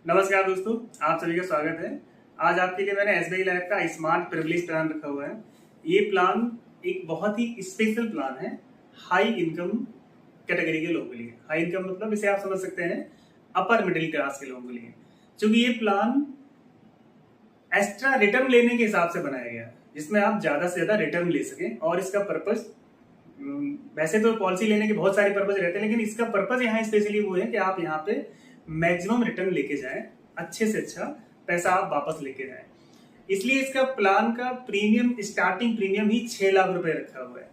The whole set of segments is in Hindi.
नमस्कार दोस्तों, आप सभी का स्वागत है। आज आपके लिए मैंने एसबीआई लाइफ का स्मार्ट प्रिविलेज प्लान रखा हुआ है। ये प्लान एक बहुत ही स्पेशल प्लान है हाई इनकम कैटेगरी के लोगों के लिए। हाई इनकम मतलब इसे आप समझ सकते हैं अपर मिडिल क्लास के लोगों के लिए, क्योंकि ये प्लान एक्स्ट्रा रिटर्न लेने के हिसाब से बनाया गया है, जिसमें आप ज्यादा से ज्यादा रिटर्न ले सकें। और इसका पर्पज, वैसे तो पॉलिसी लेने के बहुत सारे पर्पज रहते हैं, लेकिन इसका पर्पज यहाँ स्पेशली वो है कि आप यहाँ पे मैक्सिमम रिटर्न लेके जाएं, अच्छे से अच्छा पैसा आप वापस लेके जाएं। इसलिए इसका प्लान का प्रीमियम, स्टार्टिंग प्रीमियम ही 6 लाख रुपए रखा हुआ है,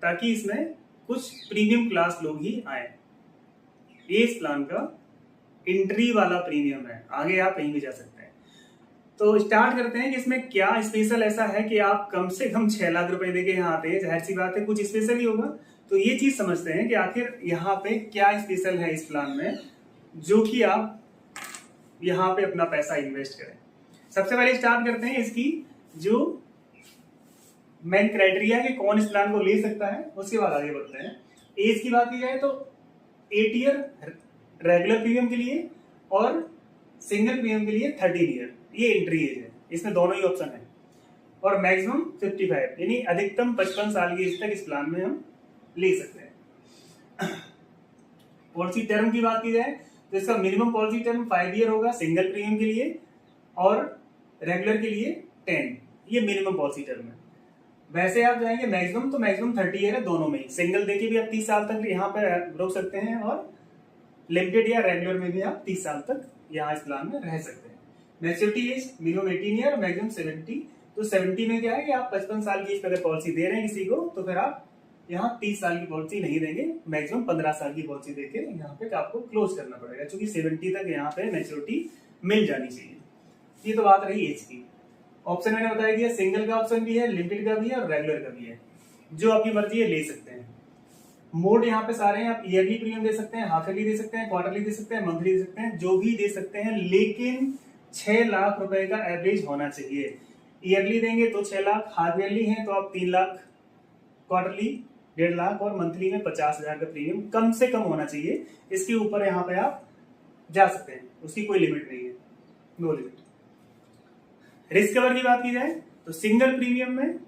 ताकि इसमें कुछ प्रीमियम क्लास लोग ही आए। ये इस प्लान का एंट्री वाला प्रीमियम है, आगे आप कहीं भी जा सकते हैं। तो स्टार्ट करते हैं कि इसमें क्या स्पेशल ऐसा है कि आप कम से कम 6 लाख रुपए देके यहाँ आते हैं। जाहिर सी बात है कुछ स्पेशल ही होगा, तो ये चीज समझते हैं कि आखिर यहाँ पे क्या स्पेशल है इस प्लान में, जो कि आप यहाँ पे अपना पैसा इन्वेस्ट करें। सबसे पहले स्टार्ट करते हैं इसकी जो मेन क्राइटेरिया है कि कौन इस प्लान को ले सकता है, उसके बाद आगे बढ़ते हैं। एज की बात की जाए तो 8 ईयर रेगुलर प्रीमियम के लिए और सिंगल प्रीमियम के लिए 13 ईयर, ये एंट्री एज है। इसमें दोनों ही ऑप्शन है। और मैक्सिमम 55 यानी अधिकतम 55 साल की एज तक इस प्लान में हम ले सकते हैं। पॉलिसी टर्म की बात की जाए तो इसका मिनिमम पॉलिसी टर्म 5 ईयर होगा सिंगल प्रीमियम के लिए, और रेगुलर के लिए 10। ये मिनिमम पॉलिसी टर्म है। वैसे आप जाएंगे मैक्सिमम, तो मैक्सिमम 30 ईयर है दोनों में ही। सिंगल देके भी आप 30 साल तक यहाँ पे रोक सकते हैं, और लिमिटेड या रेगुलर में भी आप 30 साल तक यहाँ इस प्लान में रह सकते हैं। मैच्योरिटी एज मिनिमम 18 ईयर और मैक्सिमम 70। तो 70 में क्या है कि आप 55 साल की एज पर अगर पॉलिसी दे रहे हैं किसी को, तो फिर आप यहाँ 30 साल की पॉलिसी नहीं देंगे, मैक्सिमम 15 साल की पॉलिसी देके यहाँ पे आपको क्लोज करना पड़ेगा, क्योंकि 70 तक यहाँ पे मैच्योरिटी मिल जानी चाहिए। ये तो बात रही एज की। ऑप्शन मैंने बताया दिया, सिंगल का ऑप्शन भी है, लिमिटेड का भी है और रेगुलर का भी है। जो आपकी मर्जी है ले सकते हैं। मोड यहाँ पे सारे हैं। आप ईयरली प्रीमियम दे सकते हैं, हाफ ईयरली दे सकते हैं, क्वार्टरली दे सकते हैं, मंथली दे सकते हैं, जो भी दे सकते हैं, लेकिन 6 लाख रुपए का एवरेज होना चाहिए। ईयरली देंगे तो 6 लाख, हाफ ईयरली है तो आप 3 लाख, क्वार्टरली 1.5 लाख, और मंथली में 50,000 का प्रीमियम कम से कम होना चाहिए। इसके ऊपर यहाँ पे आप जा सकते हैं, उसकी कोई लिमिट नहीं है, नो लिमिट। रिस्क कवर की बात की जाए तो सिंगल प्रीमियम में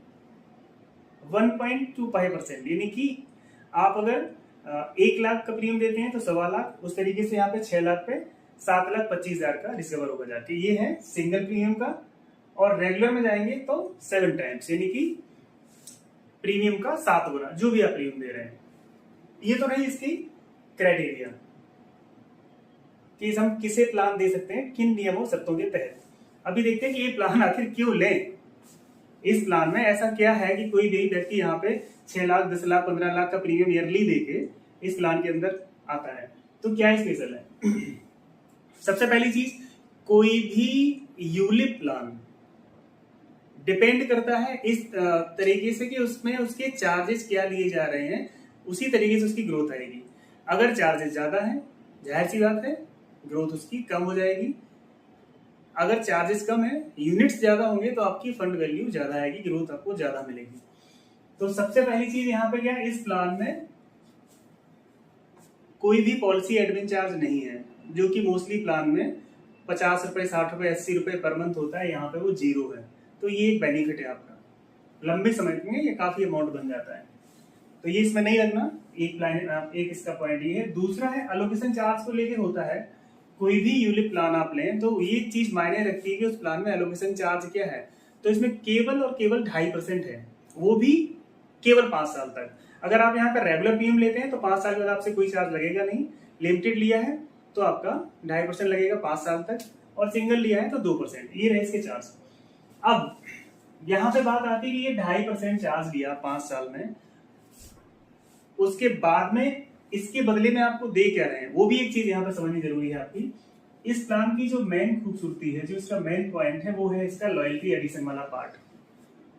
1.25%, यानी कि आप अगर 1 लाख का प्रीमियम देते हैं तो 1.25 लाख, उस तरीके से यहाँ पे 6 लाख पे 7,25,000 का रिस्क कवर होगा जाके। ये है सिंगल प्रीमियम का। और रेगुलर में जाएंगे तो 7 टाइम्स, यानी कि प्रीमियम का 7 गुना, जो भी आप प्रीमियम दे रहे हैं। ये तो रही इसकी क्राइटेरिया कि हम किसे प्लान दे सकते हैं, किन नियमों शर्तों के तहत। अभी देखते हैं कि ये प्लान आखिर क्यों लें। इस प्लान में ऐसा क्या है कि कोई भी व्यक्ति यहाँ पे 6 लाख, 10 लाख, 15 लाख का प्रीमियम ईयरली देके इस प्लान के अंदर आता है। तो क्या स्पेशल है? सबसे पहली चीज, कोई भी यूलिप प्लान डिपेंड करता है इस तरीके से कि उसमें उसके चार्जेस क्या लिए जा रहे हैं, उसी तरीके से उसकी ग्रोथ आएगी। अगर चार्जेस ज्यादा है, जाहिर सी बात है ग्रोथ उसकी कम हो जाएगी। अगर चार्जेस कम है, यूनिट्स ज्यादा होंगे, तो आपकी फंड वैल्यू ज्यादा आएगी, ग्रोथ आपको ज्यादा मिलेगी। तो सबसे पहली चीज यहाँ पे क्या है, इस प्लान में कोई भी पॉलिसी एडमिन चार्ज नहीं है, जो कि मोस्टली प्लान में 50 रुपए, 60 रुपए, 80 रुपए पर मंथ होता है, यहाँ पे वो 0 है। तो ये एक बेनिफिट है आपका, लंबे समय में ये काफी अमाउंट बन जाता है। तो ये इसमें नहीं रखना, एक इसका पॉइंट ये है। दूसरा है एलोकेशन चार्ज को लेकर होता है। कोई भी यूलिप प्लान आप लें तो ये चीज मायने रखती है कि उस प्लान में एलोकेशन चार्ज क्या है। तो इसमें केवल और केवल 2.5% है, वो भी केवल 5 साल तक। अगर आप यहाँ पर रेगुलर प्रीमियम लेते हैं तो 5 साल के बाद आपसे कोई चार्ज लगेगा नहीं। लिमिटेड लिया है तो आपका 2.5% लगेगा 5 साल तक, और सिंगल लिया है तो 2%। ये रहे इसके चार्ज। अब यहाँ पे बात आती है कि ये 2.5% चार्ज लिया 5 साल में, उसके बाद में इसके बदले में आपको दे क्या रहे हैं, वो भी एक चीज यहाँ पे समझनी जरूरी है आपकी। इस प्लान की जो मेन खूबसूरती है, जो इसका मेन पॉइंट है, वो है इसका लॉयल्टी एडिशन वाला पार्ट,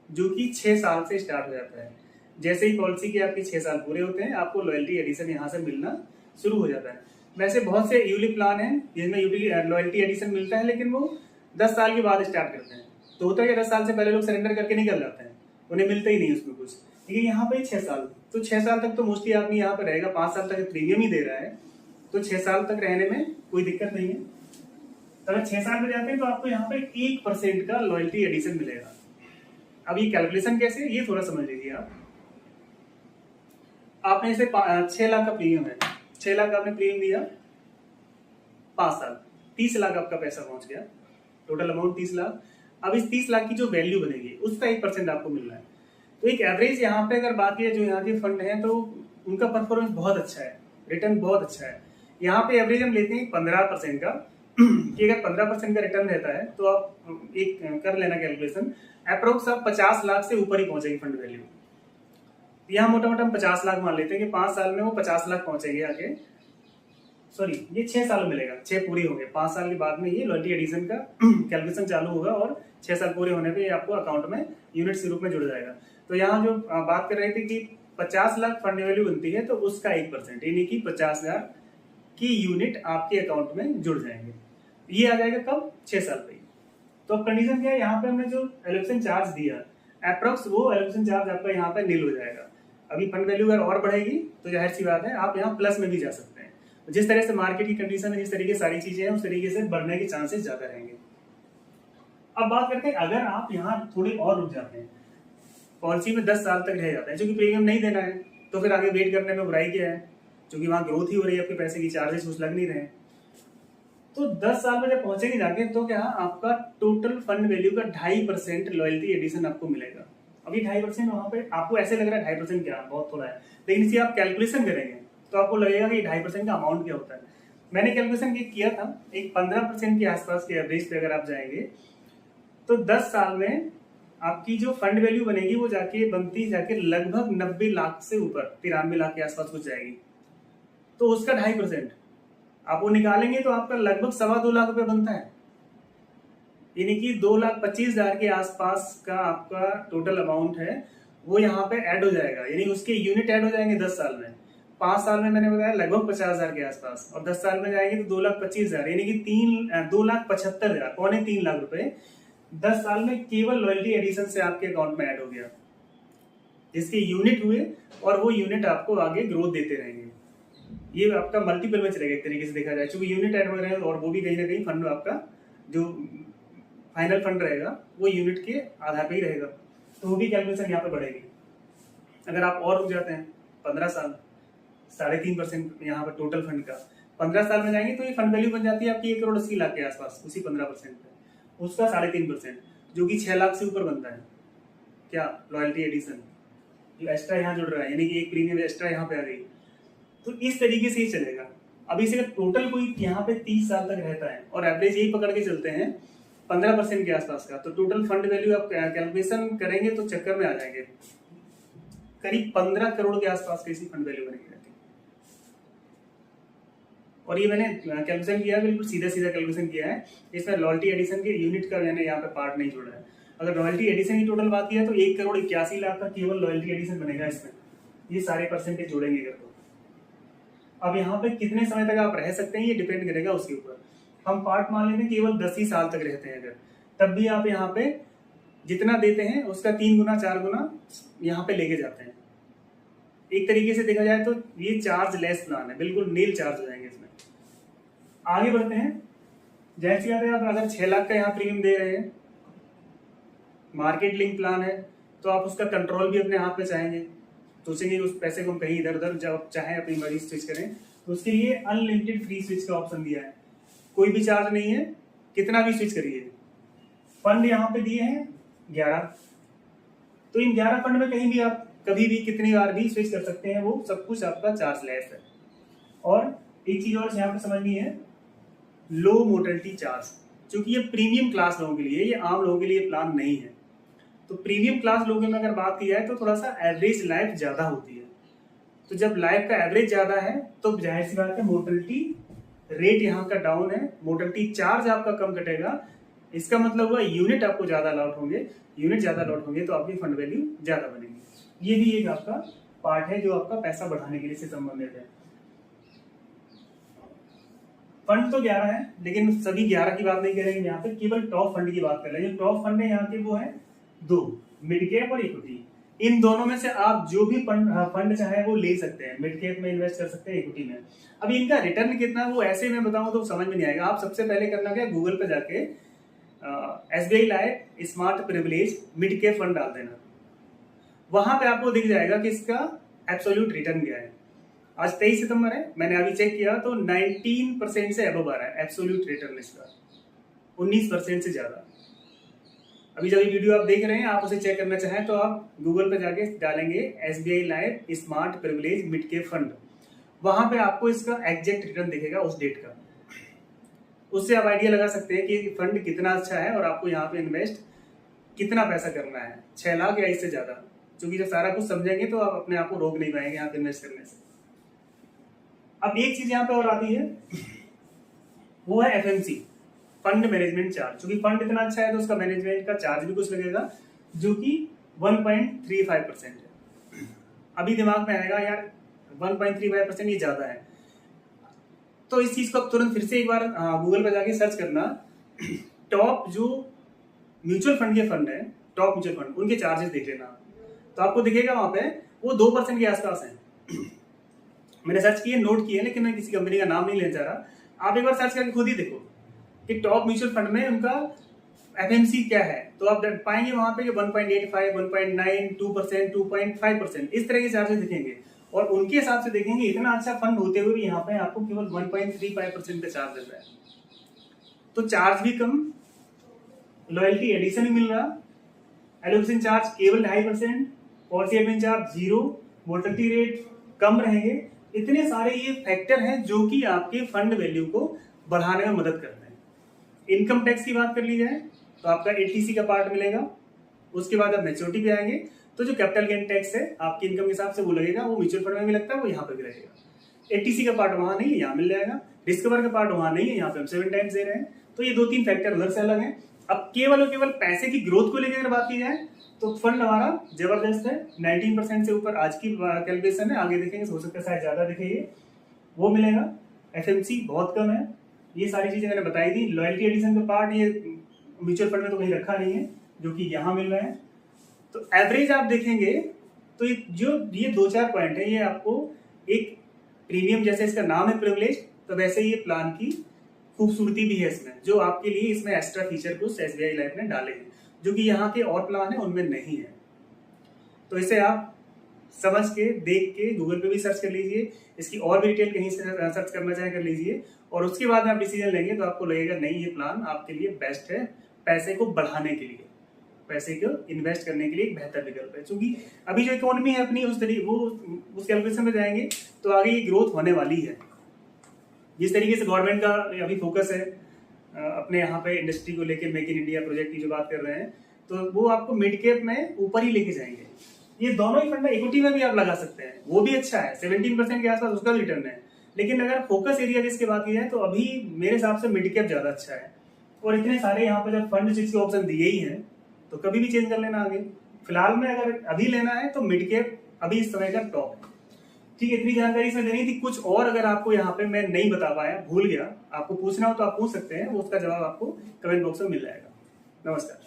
जो कि 6 साल से स्टार्ट हो जाता है। जैसे ही पॉलिसी के आपके 6 साल पूरे होते हैं, आपको लॉयल्टी एडिशन यहाँ से मिलना शुरू हो जाता है। वैसे बहुत से यूलिप प्लान है जिनमें लॉयल्टी एडिशन मिलता है, लेकिन वो 10 साल के बाद स्टार्ट करते हैं। तो होता है कि 10 साल से पहले लोग सरेंडर करके निकल जाते हैं, उन्हें मिलता ही नहीं उसमें कुछ। लेकिन यहाँ पे 6 साल, तो 6 साल तक तो मोस्टली आदमी यहाँ पे रहेगा। 5 साल तक प्रीमियम ही दे रहा है, तो 6 साल तक रहने में कोई दिक्कत नहीं है। तो अगर 6 साल में जाते हैं तो आपको यहाँ पे 1% का लॉयल्टी एडिशन मिलेगा। अब ये कैलकुलेशन कैसे, ये थोड़ा समझ लीजिए आप। आपने इसे 6 लाख का प्रीमियम है, 6 लाख आपने प्रीमियम दिया, 5 साल 30 लाख आपका पैसा पहुंच गया, टोटल अमाउंट 30 लाख। अब इस 30 लाख की जो वैल्यू बनेगी उसका 1% आपको मिल रहा है। तो एक एवरेज यहाँ पे अगर बात की जो यहाँ के फंड है तो उनका परफॉर्मेंस बहुत अच्छा है, रिटर्न बहुत अच्छा है। यहाँ पे एवरेज हम लेते हैं 15% का कि अगर 15% का रिटर्न रहता है तो आप एक कर लेना कैलकुलेशन, अप्रोक्स आप 50 लाख से ऊपर ही पहुंचेगी फंड वैल्यू। यहाँ मोटा मोटा हम 50 लाख मान लेते हैं कि 5 साल में वो 50 लाख पहुंचेंगे आगे। सॉरी, ये 6 साल में मिलेगा, 6 पूरी होंगे, 5 साल के बाद में ये लॉयल्टी एडिशन का कैलकुलेशन चालू होगा और 6 साल पूरे होने पे ये आपको अकाउंट में यूनिट के रूप में जुड़ जाएगा। तो यहाँ जो बात कर रहे थे कि 50 लाख फंड वैल्यू बनती है तो उसका 1% यानी कि 50,000 की यूनिट आपके अकाउंट में जुड़ जाएंगे। ये आ जाएगा कब, 6 साल पे। तो अब कंडीशन क्या है, यहाँ पे हमने जो एलोकेशन चार्ज दिया अप्रोक्स वो एलोकेशन चार्ज आपका यहाँ पे नील हो जाएगा। अभी फंड वैल्यू अगर और बढ़ेगी तो जाहिर सी बात है आप यहाँ प्लस में भी जा सकते हैं। जिस तरह से मार्केट की कंडीशन है, जिस तरीके से सारी चीजें हैं, उस तरीके से बढ़ने के चांसेस ज्यादा रहेंगे। अब बात करते हैं अगर आप यहाँ थोड़े और रुक जाते हैं, पॉलिसी में 10 साल तक रह जाता है, क्योंकि प्रीमियम नहीं देना है तो फिर आगे वेट करने में बुराई क्या है, क्योंकि वहां ग्रोथ ही हो रही है, आपके पैसे की चार्जेस कुछ लग नहीं रहे। तो 10 साल में जब पहुंचेंगे जाके तो क्या आपका टोटल फंड वैल्यू का 2.5% लॉयल्टी एडिशन आपको मिलेगा। अभी 2.5% वहां पे आपको ऐसे लग रहा है 2.5% क्या बहुत थोड़ा है, लेकिन इसी आप कैलकुलेशन करेंगे तो आपको लगेगा कि 2.5% का अमाउंट क्या होता है। मैंने कैलकुलेशन किया था, एक 15% के आसपास के एवरेज पे अगर आप जाएंगे तो 10 साल में आपकी जो फंड वैल्यू बनेगी वो बनती जाके लगभग 90 लाख से ऊपर, 93 लाख के आसपास कुछ जाएगी। तो उसका 2.5% आप वो निकालेंगे तो आपका लगभग 2.25 लाख रुपए बनता है, यानी कि 2,25,000 के आसपास का आपका टोटल अमाउंट है वो यहाँ पे ऐड हो जाएगा, यानी उसके यूनिट ऐड हो जाएंगे 10 साल में। 5 साल में मैंने बताया लगभग 50,000 के आसपास, और 10 साल में जाएंगे तो 2,25,000 यानी कि 2,75,000 पौने 3 लाख रुपए 10 साल में केवल लॉयल्टी एडिशन से आपके अकाउंट में ऐड हो गया, जिसके यूनिट हुए और वो यूनिट आपको आगे ग्रोथ देते रहेंगे। ये आपका मल्टीपल में चलेगा एक तरीके से देखा जाए, क्योंकि यूनिट ऐड हो रहे हैं और वो भी कहीं ना कहीं फंड आपका जो फाइनल फंड रहेगा वो यूनिट के आधार पे ही रहेगा, तो वो भी कैलकुलेशन यहाँ पे बढ़ेगी। अगर आप और रुक जाते हैं 15 साल, 3.5% यहाँ पर टोटल फंड का 15 साल में जाएंगे तो ये फंड वैल्यू बन जाती है आपकी 1,80,00,000 के आसपास, उसी 15% पे उसका 3.5% जो कि 6 लाख से ऊपर बनता है। क्या लॉयल्टी एडिशन जो एक्स्ट्रा यहाँ जुड़ रहा है, यानी कि एक प्रीमियम एक्स्ट्रा यहाँ पे आ गई, तो इस तरीके से ही चलेगा। अब इसे टोटल कोई यहाँ पे 30 साल तक रहता है और एवरेज यही पकड़ के चलते हैं 15% के आसपास का, तो टोटल फंड वैल्यू आप कैलकुलेशन करेंगे तो चक्कर में आ जाएंगे, करीब 15 करोड़ के आसपास की ऐसी फंड वैल्यू बनेगी। और ये मैंने कैलकुलेशन किया, बिल्कुल सीधा सीधा कैलकुलेशन किया है, इसमें लॉयल्टी एडिशन के यूनिट का मैंने यहाँ पे पार्ट नहीं जोड़ा है। अगर लॉयल्टी एडिशन की टोटल बात किया तो 1,81,00,000 का केवल लॉयल्टी एडिशन बनेगा इसमें, ये सारे परसेंटेज जोड़ेंगे अगर तो। अब यहाँ पे कितने समय तक आप रह सकते हैं ये डिपेंड करेगा उसके ऊपर। हम पार्ट मान लेते हैं केवल 10 ही साल तक रहते हैं अगर, तब भी आप यहाँ पे जितना देते हैं उसका 3 गुना 4 गुना यहाँ पे लेके जाते हैं। एक तरीके से देखा जाए तो ये चार्ज लेस प्लान है, बिल्कुल नील चार्ज हो जाएंगे इसमें। आगे बढ़ते हैं, जैसे कहते हैं आप अगर 6 लाख का यहाँ प्रीमियम दे रहे हैं, मार्केट लिंक प्लान है, तो आप उसका कंट्रोल भी अपने हाथ में चाहेंगे, सोचेंगे उस पैसे को हम कहीं इधर उधर जब चाहे अपनी मर्जी स्विच करें, तो उसके लिए अनलिमिटेड फ्री स्विच का ऑप्शन दिया है, कोई भी चार्ज नहीं है, कितना भी स्विच करिए। फंड यहाँ पे दिए हैं 11, तो इन 11 फंड में कहीं भी आप कभी भी कितनी बार भी स्विच कर सकते हैं, वो सब कुछ आपका चार्ज लेस है। और एक चीज और यहाँ पे समझनी है, लो मोर्टेलिटी चार्ज, क्योंकि ये प्रीमियम क्लास लोगों के लिए, ये आम लोगों के लिए प्लान नहीं है। तो प्रीमियम क्लास लोगों में अगर बात की जाए तो थोड़ा सा एवरेज लाइफ ज्यादा होती है, तो जब लाइफ का एवरेज ज्यादा है तो जाहिर सी बात है मोर्टेलिटी रेट यहाँ का डाउन है, मोर्टेलिटी चार्ज आपका कम कटेगा, इसका मतलब हुआ यूनिट आपको ज्यादा अलॉट होंगे, यूनिट ज्यादा अलॉट होंगे तो आपकी फंड वैल्यू ज्यादा बनेगी। ये भी एक आपका पार्ट है जो आपका पैसा बढ़ाने के लिए से संबंधित है। फंड तो 11 है, लेकिन सभी 11 की बात नहीं करेंगे, यहाँ पे केवल टॉप फंड की बात कर रहे हैं। जो टॉप फंड है यहाँ के वो है 2, मिड कैप और इक्विटी। इन दोनों में से आप जो भी फंड चाहे वो ले सकते हैं, मिड कैप में इन्वेस्ट कर सकते हैं, इक्विटी में। अभी इनका रिटर्न कितना वो ऐसे मैं बताऊं तो समझ में नहीं आएगा। आप सबसे पहले करना क्या, गूगल पे जाके SBI life smart privilege mid cap fund डाल देना। वहां पे आपको दिख जाएगा कि इसका एब्सोल्यूट रिटर्न क्या है। आज 23 सितंबर है, मैंने अभी चेक किया तो 19% से अबव आ रहा है एब्सोल्यूट रिटर्न इसका, 19% से ज्यादा। अभी जब ये वीडियो आप देख रहे हैं, आप उसे चेक करना चाहें तो आप गूगल पे जाके डालेंगे SBI life smart privilege mid cap fund, वहां पे आपको इसका एग्जैक्ट रिटर्न दिखेगा उस डेट का। उससे आप आइडिया लगा सकते हैं कि फंड कितना अच्छा है और आपको यहाँ पे इन्वेस्ट कितना पैसा करना है, 6 लाख या इससे ज्यादा। क्योंकि जब सारा कुछ समझेंगे तो आप अपने आप को रोक नहीं पाएंगे यहाँ पे इन्वेस्ट करने से। अब एक चीज यहाँ पे और आती है, वो है FMC, फंड मैनेजमेंट चार्ज। क्योंकि फंड इतना अच्छा है तो उसका मैनेजमेंट का चार्ज भी कुछ लगेगा, जो कि 1.35% है। अभी दिमाग में आएगा यार 1.35% ये ज्यादा है, तो इस चीज को आप तुरंत फिर से एक बार गूगल पे जाके सर्च करना, टॉप जो म्यूचुअल फंड के फंड है, टॉप म्यूचुअल फंड, उनके चार्जेस देख लेना, तो आपको दिखेगा वहां पे वो 2% के आसपास है। मैंने सर्च किए, नोट किए, लेकिन मैं किसी कंपनी का नाम नहीं लेना चाह रहा। आप एक बार सर्च करके खुद ही देखो कि टॉप म्यूचुअल फंड में उनका FMC क्या है, तो आप पाएंगे वहां पे 1.85, 1.9, 2%, 2.5% इस तरह के चार्जेस दिखेंगे। और उनके हिसाब से देखेंगे इतना अच्छा फंड होते हुए भी यहाँ पे आपको केवल 1.35% का चार्ज मिल रहा है। तो चार्ज भी कम, लॉयल्टी एडिशन भी मिल रहा, एलोकेशन चार्ज केवल 2.5%, policy admin charge 0, mortality rate कम रहेंगे। इतने सारे ये फैक्टर हैं जो कि आपके फंड वैल्यू को बढ़ाने में मदद करते हैं। इनकम टैक्स की बात कर ली जाए तो आपका 80C का पार्ट मिलेगा। उसके बाद आप मैच्योरिटी पे आएंगे तो जो कैपिटल गेन टैक्स है आपकी इनकम के हिसाब से वो लगेगा, वो म्यूचुअल फंड में भी लगता है, वो यहाँ पे भी लगेगा। 80C का पार्ट वहां नहीं है, यहाँ मिल जाएगा। डिस्कवर का पार्ट वहां नहीं है, यहाँ पे हम 7 टाइम्स दे रहे हैं। तो ये 2-3 फैक्टर उधर से अलग है। अब केवल और केवल पैसे की ग्रोथ को लेकर बात की जाए तो फंड हमारा जबरदस्त है, 19% से ऊपर आज की कैलकुलेशन है। आगे देखेंगे, हो सकता है शायद ज्यादा दिखे, ये वो मिलेगा। FMC बहुत कम है। ये सारी चीजें मैंने बताई थी। लॉयल्टी एडिशन का पार्ट ये म्यूचुअल फंड में तो कहीं रखा नहीं है, जो कि यहाँ मिल रहा है। तो एवरेज आप देखेंगे तो ये 2-4 पॉइंट है, ये आपको एक प्रीमियम, जैसे इसका नाम है प्रिविलेज, तो वैसे ये प्लान की खूबसूरती भी है इसमें, जो आपके लिए इसमें एक्स्ट्रा फीचर कुछ SBI लाइफ ने डाले हैं, जो कि यहाँ के और प्लान है उनमें नहीं है। तो इसे आप समझ के, देख के गूगल पे भी सर्च कर लीजिए, इसकी और भी डिटेल कहीं से सर्च करना चाहे कर लीजिए, और उसके बाद में आप डिसीजन लेंगे तो आपको लगेगा नहीं ये प्लान आपके लिए बेस्ट है, पैसे को बढ़ाने के लिए, पैसे को इन्वेस्ट करने के लिए एक बेहतर विकल्प है। क्योंकि अभी जो इकोनॉमी है अपनी उस कैलकुलेशन में जाएंगे तो आगे ये ग्रोथ होने वाली है। जिस तरीके से गवर्नमेंट का अभी फोकस है अपने यहाँ पे इंडस्ट्री को लेकर, मेक इन इंडिया प्रोजेक्ट की जो बात कर रहे हैं, तो वो आपको मिड कैप में ऊपर ही लेके जाएंगे। ये दोनों ही फंड इक्विटी में भी आप लगा सकते हैं, वो भी अच्छा है, 17% के आसपास उसका रिटर्न है। लेकिन अगर फोकस एरिया जिसकी बात की जाए तो अभी मेरे हिसाब से मिड कैप ज्यादा अच्छा है। और इतने सारे यहाँ पे जब फंड जिसके ऑप्शन दिए ही हैं तो कभी भी चेंज कर लेना आगे। फिलहाल में अगर अभी लेना है तो मिड कैप अभी इस समय का टॉप है। ठीक है, इतनी जानकारी इसमें देनी थी। कुछ और अगर आपको यहाँ पे मैं नहीं बता पाया, भूल गया, आपको पूछना हो तो आप पूछ सकते हैं, वो उसका जवाब आपको कमेंट बॉक्स में मिल जाएगा। नमस्कार।